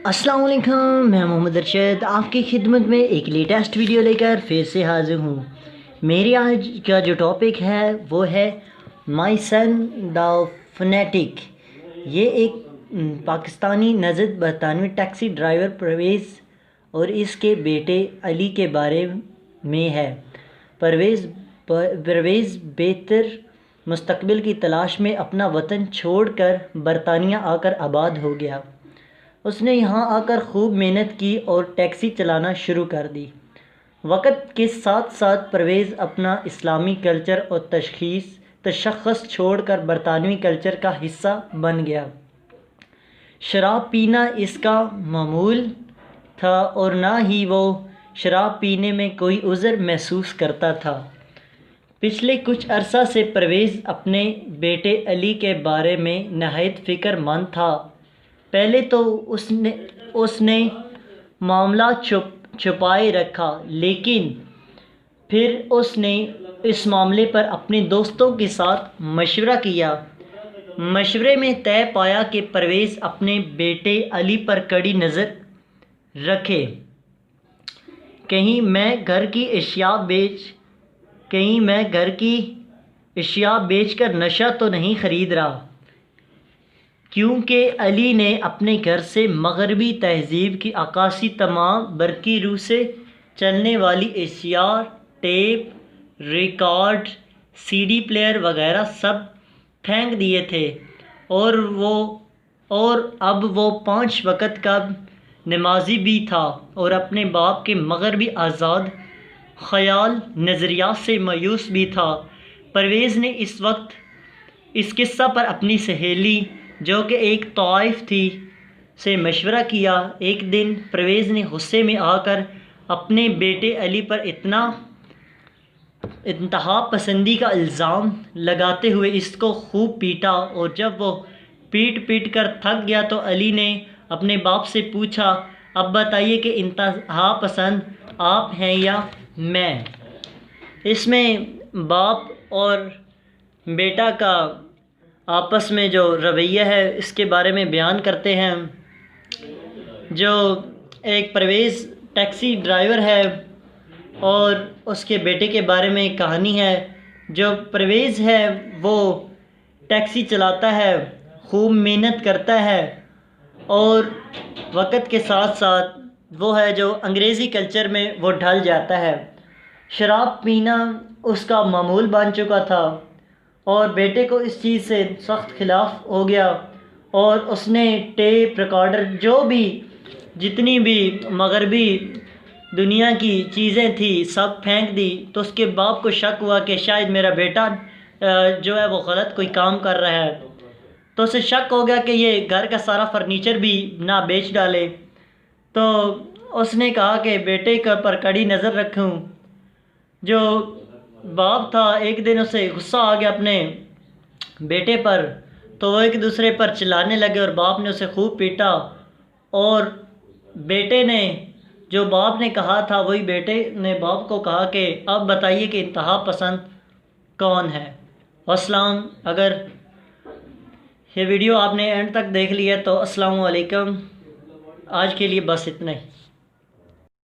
अस्सलाम वालेकुम, मैं मोहम्मद अरशद आपकी खिदमत में एक लेटेस्ट वीडियो लेकर फिर से हाजिर हूँ। मेरी आज का जो टॉपिक है वो है माई सन द फनेटिक। ये एक पाकिस्तानी नज़द बरतानवी टैक्सी ड्राइवर परवेज़ और इसके बेटे अली के बारे में है। परवेज़ बेहतर मुस्तकबिल की तलाश में अपना वतन छोड़कर बरतानिया आकर आबाद हो गया। उसने यहाँ आकर खूब मेहनत की और टैक्सी चलाना शुरू कर दी। वक्त के साथ साथ परवेज़ अपना इस्लामी कल्चर और तशख़्ख़ुस छोड़कर बरतानवी कल्चर का हिस्सा बन गया। शराब पीना इसका मामूल था और ना ही वो शराब पीने में कोई उज़र महसूस करता था। पिछले कुछ अरसा से परवेज़ अपने बेटे अली के बारे में नहायत फ़िक्रमंद था। पहले तो उसने मामला छुपाए रखा, लेकिन फिर उसने इस मामले पर अपने दोस्तों के साथ मशवरा किया। मशवरे में तय पाया कि परवेज़ अपने बेटे अली पर कड़ी नज़र रखे। कहीं मैं घर की अशिया बेचकर नशा तो नहीं ख़रीद रहा, क्योंकि अली ने अपने घर से मगरबी तहज़ीब की अक्कासी तमाम बरकी रूह से चलने वाली अशिया, टेप, रिकॉर्ड, सीडी प्लेयर वगैरह सब फेंक दिए थे और अब वो 5 वक्त का नमाजी भी था और अपने बाप के मगरबी आज़ाद ख़याल नज़रियात से मायूस भी था। परवेज़ ने इस वक्त इस किस्सा पर अपनी सहेली, जो कि एक तवाइफ थी, से मशवरा किया। एक दिन परवेज़ ने गुस्से में आकर अपने बेटे अली पर इंतहा पसंदी का इल्ज़ाम लगाते हुए इसको खूब पीटा और जब वो पीट कर थक गया तो अली ने अपने बाप से पूछा, अब बताइए कि इंतहा पसंद आप हैं या मैं। इसमें बाप और बेटा का आपस में जो रवैया है इसके बारे में बयान करते हैं। जो एक परवेज़ टैक्सी ड्राइवर है और उसके बेटे के बारे में एक कहानी है। जो परवेज़ है वो टैक्सी चलाता है, खूब मेहनत करता है और वक्त के साथ साथ वो है जो अंग्रेज़ी कल्चर में वो ढल जाता है। शराब पीना उसका मामूल बन चुका था और बेटे को इस चीज़ से सख्त खिलाफ हो गया और उसने टेप रिकॉर्डर जितनी भी मगरबी दुनिया की चीज़ें थी सब फेंक दी। तो उसके बाप को शक हुआ कि शायद मेरा बेटा जो है वो गलत कोई काम कर रहा है। तो उसे शक हो गया कि ये घर का सारा फर्नीचर भी ना बेच डाले। तो उसने कहा कि बेटे पर कड़ी नज़र रखूं। जो बाप था, एक दिन उसे गुस्सा आ गया अपने बेटे पर, तो वो एक दूसरे पर चिल्लाने लगे और बाप ने उसे खूब पीटा और बेटे ने जो बाप ने कहा था वही बेटे ने बाप को कहा कि अब बताइए कि इंतहा पसंद कौन है। अस्सलाम। अगर ये वीडियो आपने एंड तक देख लिया तो अस्सलाम वालेकुम। आज के लिए बस इतना ही।